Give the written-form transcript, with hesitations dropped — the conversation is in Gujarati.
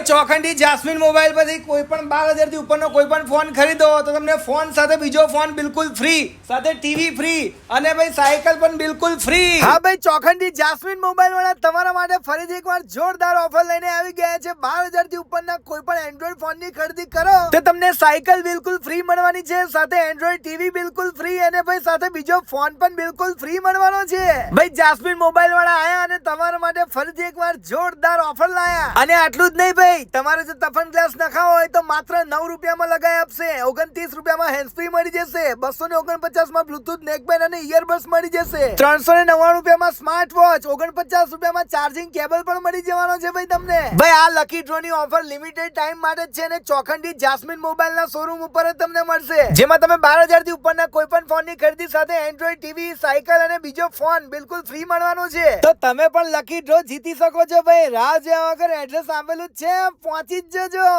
ભાઈ ચોખંડી જાસ્મીન મોબાઈલ પરથી કોઈ પણ 12,000 થી ઉપરનો કોઈ પણ ફોન ખરીદો તો તમને ફોન સાથે બીજો ફોન બિલકુલ ફ્રી, સાથે ટીવી ફ્રી અને ભાઈ સાયકલ પણ બિલકુલ ફ્રી. હા ભાઈ ચોખંડી જાસ્મીન મોબાઈલ વાળા તમારા માટે ફરીથી એકવાર જોરદાર ઓફર લઈને આવી ગયા છે. 12,000 થી ઉપરના કોઈ પણ એન્ડ્રોઈડ ફોનની ખરીદી કરો તો તમને સાયકલ બિલકુલ ફ્રી મળવાની છે, સાથે એન્ડ્રોઈડ ટીવી બિલકુલ ફ્રી અને ભાઈ સાથે બીજો ફોન પણ બિલકુલ ફ્રી મળવાનો છે. ભાઈ જાસ્મીન મોબાઈલ વાળા આયા અને તમારા માટે ફરીથી એકવાર જોરદાર ઓફર લાયા. અને આટલું જ નહીં ભાઈ, તમારે જો તફન ગ્લાસ નખાવો હોય તો માત્ર 9 રૂપિયામાં લગાઈ આપશે, 29 રૂપિયામાં હેન્ડ ફ્રી મળી જશે, 249 માં બ્લુટૂથ નેકબેન્ડ અને ઇયરબડ્સ મળી જશે, 399 રૂપિયામાં સ્માર્ટ વોચ, 49 રૂપિયામાં ચાર્જિંગ કેબલ પણ મળી જવાનો છે ભાઈ તમને. ભાઈ આ લકી ડ્રો ની ઓફર લિમિટેડ ટાઈમ માટે જ છે ને ચોખંડી જાસ્મીન મોબાઈલ ના શોરૂમ ઉપર જ તમને મળશે, જેમાં તમે 12,000 થી ઉપરના કોઈ પણ ફોન ની ખરીદી સાથે એન્ડ્રોઈડ ટીવી, સાયકલ અને બીજો ફોન બિલકુલ ફ્રી મળવાનો છે. તો તમે પણ લકી ડ્રો જીતી શકો છો ભાઈ. રાહ જોયા વગર એડ્રેસ આપેલું છે, પહોંચી જ જજો.